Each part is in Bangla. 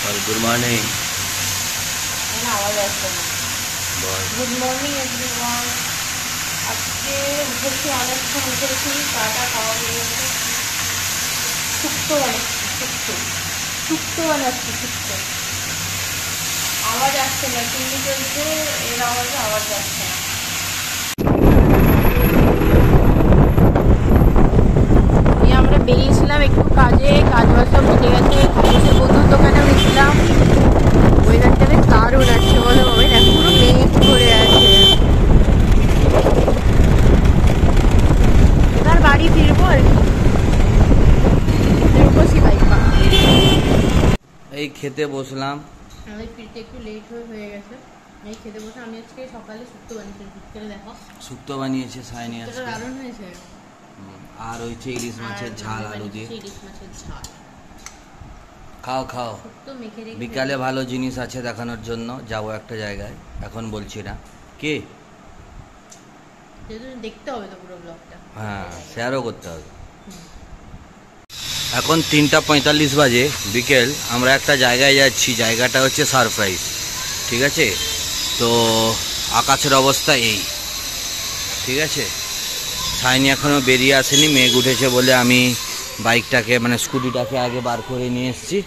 और good morning. Good morning everyone. আজকে উঠেছি অনেকক্ষণ, উঠেছি চাটা খাওয়া হয়ে গেছে। শুক্তো বানাচ্ছি। আওয়াজ আসছে না, টিভি চলছে, এর আওয়াজ আসছে না। আমরা বেরিয়েছিলাম একটু কাজে, কাজ বাজটা মিটে গেছে। বন্ধুর দোকানে গেছিলাম। ওয়েদারটা বেশ দারুণ আছে বলো, পুরো মেঘ করে আছে। এবার বাড়ি ফিরবো আর কি। এই খেতে বসলাম। আমাদের ফিরতে একটু লেট হয়ে গেছে। এই খেতে বসে আমি আজকে সকালে শুক্তো বানিয়েছি। দেখো শুক্তো বানিয়েছে সায়নী আজকে, দারুণ হয়েছে। আর হচ্ছে ইলিশ মাছের ঝাল আলু দিয়ে। ইলিশ মাছের ঝাল খাও। বিকালে ভালো জিনিস আছে দেখানোর জন্য যাবো একটা জায়গায়, এখন বলছি না কে, দেখতে হবে তো পুরো ব্লগটা। হ্যাঁ, শেয়ারও করতে হবে। এখন 3:45 বাজে বিকেল। আমরা একটা জায়গায় যাচ্ছি, জায়গাটা হচ্ছে সারপ্রাইজ, ঠিক আছে? তো আকাশের অবস্থা এই, ঠিক আছে? সাইনি এখনও বেরিয়ে আসেনি, মেঘ উঠেছে বলে আমি বাইকটাকে মানে স্কুটিটাকে আগে বার করে নিয়ে এসেছি।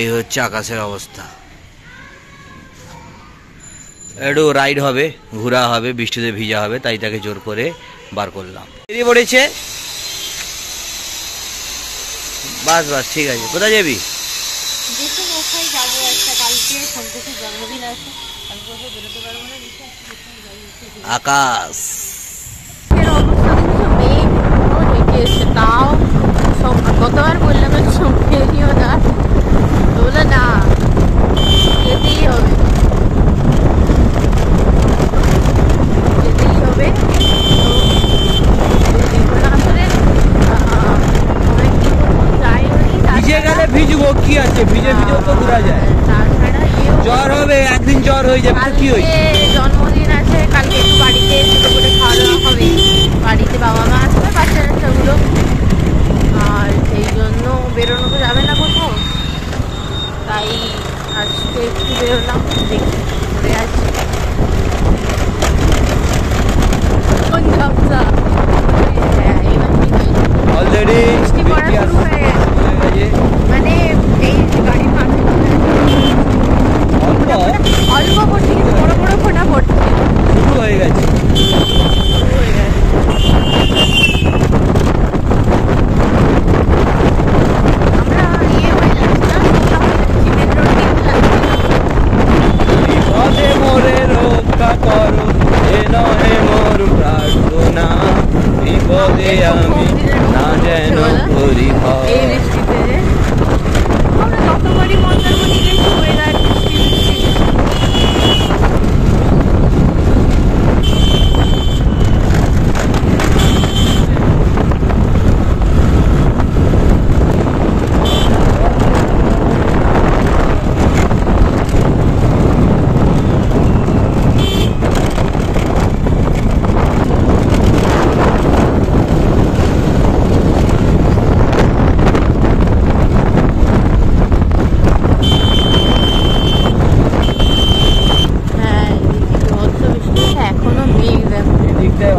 এই হচ্ছে আকাশের অবস্থা। একটু রাইড হবে, ঘোরা হবে, বৃষ্টিতে ভিজা হবে, তাই তাকে জোর করে বার করলাম। বেরিয়ে পড়েছে। বাস ঠিক আছে। কোথায় যাবি? আকাশ তাও গতবার বললাম বেরিও না, বলে না যেতেই হবে। ভিজবো কি আছে, ভিজে তো ঘোরা যায়। জ্বর হবে একদিন, জ্বর হয়ে যাবে। কি হয়েছে? জন্মদিন আছে কালকে, একটু বাড়িতে ছোটো করে খাওয়া দাওয়া হবে। বাড়িতে বাবা মা আসবে, বাচ্চাগুলো, আর সেই জন্য বেরোনো তো যাবে না কোথাও, তাই আজকে একটু বেরোলাম। দেখি ঘুরে আছি। অলরেডি বৃষ্টি পড়া শুরু হয়ে গেছে, মানে এই গাড়ির পাশে অল্প পড়ছে, কিন্তু বড় বড় ফোঁটা পড়ছে। শুরু হয়ে গেছে। আমরা হয়ে যাচ্ছিলাম, বিপদে মোরে রক্ষা করো, এ নহে মোর প্রার্থনা, বিপদে আমি না যেন করি হয়। এই বৃষ্টিতে আমরা যতবারই মন্দারমণি গেছি ওয়েদার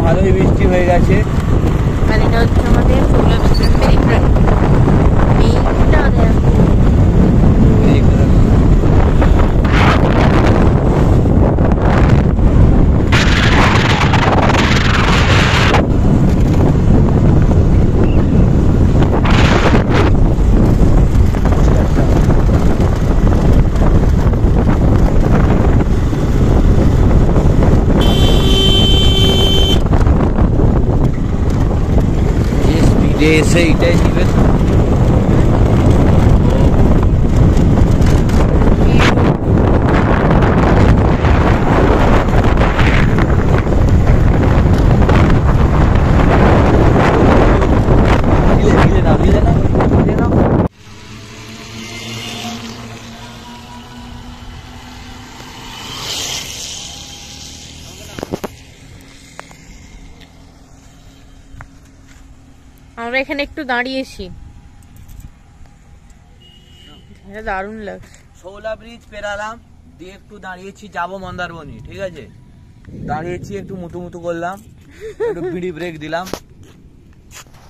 ভালোই বৃষ্টি হয়ে গেছে। আর এটা হচ্ছে আমাদের 16 ডিসেম্বর মেঘটা দেখো। এসে এইটাই দিবে। আমরা এখানে একটু দাঁড়িয়েছি, দারুণ লাগছে। শৌলা ব্রিজ পেরালাম, দিয়ে একটু দাঁড়িয়েছি, যাবো মন্দারমণি। ঠিক আছে, দাঁড়িয়েছি, একটু মুতু করলাম, একটু বিড়ি ব্রেক দিলাম।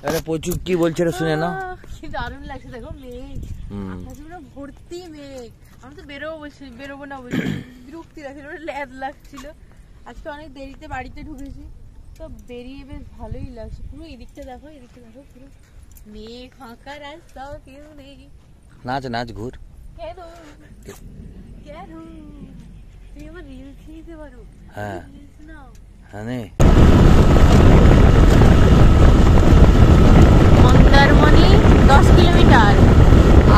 আরে প্রচুর কি বলছে রে, শুনে না? কি দারুণ লাগছে, দেখো মেঘ, আকাশে পুরো ভর্তি মেঘ। আমি তো বেরোবো না বলছি, বিরক্তি লাগছিল, ল্যাদ লাগছিল। আজকে অনেক দেরিতে বাড়িতে ঢুকেছি, তো বেরিয়ে বেশ ভালোই লাগছে। পুরো এদিকটা দেখো, পুরো মেঘ, ফাঁকা রাস্তা, কেউ নেই। নাচ ঘুর। কেন তুমি আমার রিলস নিতে পারো? হ্যাঁ নাও। হ্যাঁ, মন্দারমণি 10 কিলোমিটার,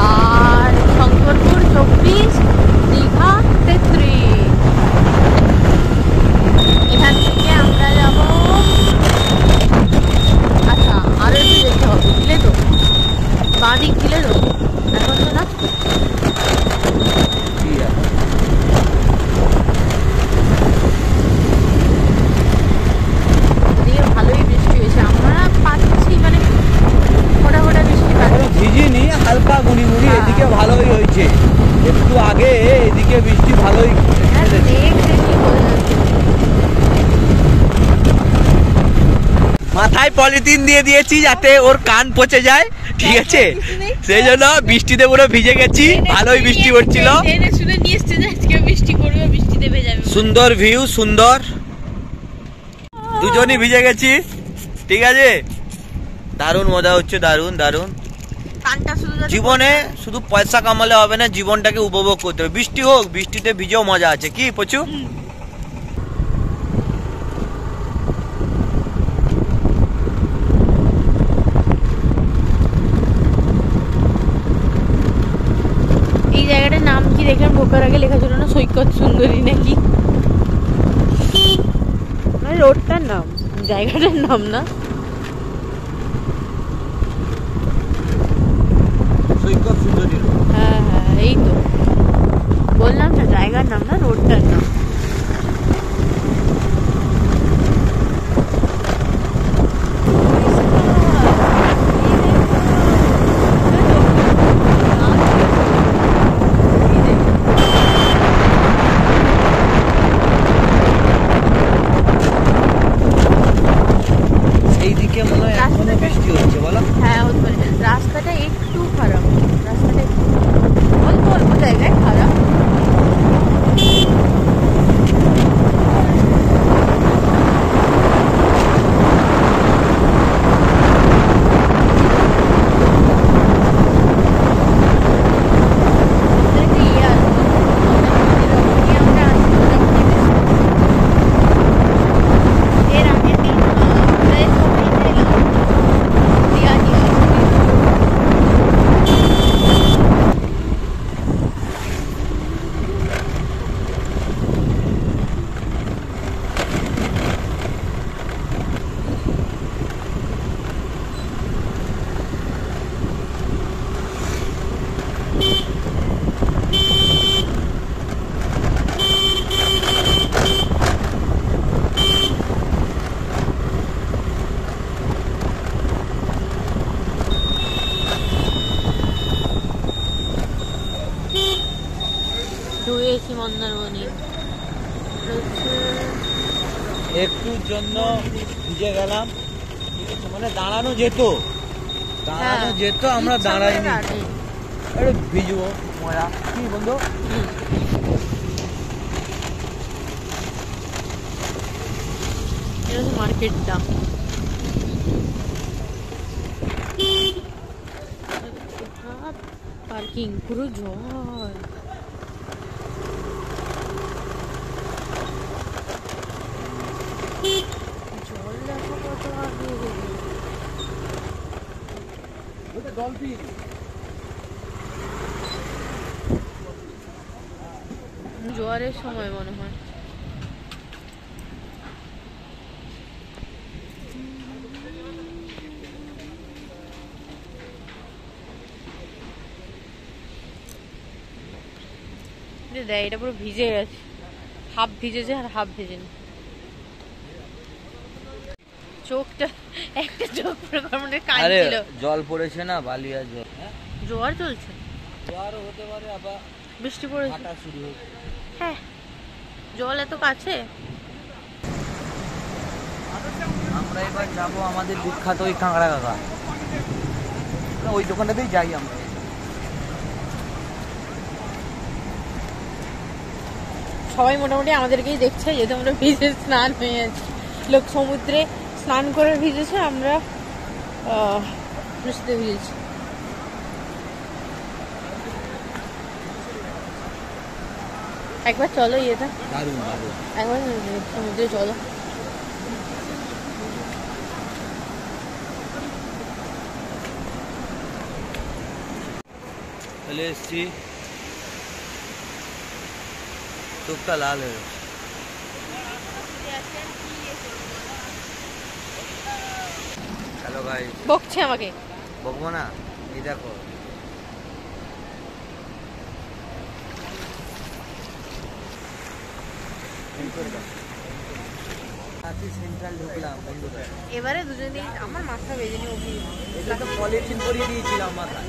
আর শঙ্করপুর 24, দীঘা 33। এখান থেকে আমরা যাব, আচ্ছা আরো একটু যেতে হবে, দিলে তো বাঁ দিক, দিলে তো এখন তো না। ভালোই বৃষ্টি হয়েছে, আমরা পাচ্ছি মানে ফোটা বৃষ্টি পাচ্ছি। ভিজিনি, হালকা গুড়ি এদিকে ভালোই হয়েছে। একটু আগে এদিকে বৃষ্টি ভালোই। মাথায় পলিথিন দিয়ে দিয়েছি যাতে ওর কান পচে যায়, ঠিক আছে? সেই জন্য বৃষ্টিতে পুরো ভিজে গেছি, ভালোই বৃষ্টি পড়ছিল। সুন্দর ভিউ, সুন্দর, দুজনই ভিজে গেছি, ঠিক আছে? দারুণ মজা হচ্ছে, দারুণ। জীবনে শুধু পয়সা কামালে হবে না, জীবনটাকে উপভোগ করতে হবে। বৃষ্টি হোক, বৃষ্টিতে ভিজেও মজা আছে, কি পচু? এই জায়গাটার নাম কি দেখলাম, ঢোকার আগে লেখা ছিল না সৈকত সুন্দরী নাকি? রোডটার নাম, জায়গাটার নাম না। হ্যাঁ, এই তো বললাম না, জায়গার নাম না, রোডটার নাম। এইদিকে মনে হয় এখনো বৃষ্টি হচ্ছে, বলো? হ্যাঁ, হতে পারে। রাস্তাটা একটু খারাপ, রাস্তাটা অল্প জায়গায় খারাপ। ঢুকেছি মন্দারমণি, একটুর জন্য ভিজে গেলাম, ঠিক আছে? মানে দাঁড়ানো যেত, আমরা দাঁড়াইনি, একটু ভিজবো, মজা। কি বন্ধু? মার্কেটটা পার্কিং, পুরো জল। জল দেখো কত আগে, জোয়ারের সময় মনে হয়। দেখ, এটা পুরো ভিজে গেছে, হাফ ভিজেছে আর হাফ ভেজেনি। চোখটা, একটা চোখ পুরো কাঁদছিল। জল পড়েছে না, বালিয়া জল, জোয়ার চলছে, জোয়ারও হতে পারে, আবার বৃষ্টি পড়েছে। হাঁটা শুরু হয়েছে। হ্যাঁ, জল এত কাছে। আমরা এবার যাবো আমাদের বিখ্যাত ওই কাঁকড়া কাকা, ওই দোকানটাতেই যাই আমরা। সবাই মোটামুটি আমাদেরকেই দেখছে, যেহেতু আমরা ভিজে স্নান হয়ে যাচ্ছি। লোক সমুদ্রে স্নান করে ভিজেছে, আমরা বৃষ্টিতে ভিজেছি। একবার চলো ইয়েটা, দারুণ দারুণ। একবার সমুদ্রে চলো। চলে এসছি, চোখটা লাল হয়ে গেছে। হ্যালো ভাই, বকছে আমাকে। বকবো না, এই দেখো সেন্ট্রাল ঢুকলাম বন্ধুরা। এবারে দুজন দিন আমার মাথা বেজে নি, অভি এটা তো পলিথিন পরিয়ে দিয়েছিলাম মাথায়।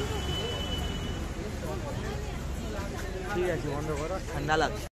ঠিক আছে, বন্ধ করো, ঠান্ডা লাগছে।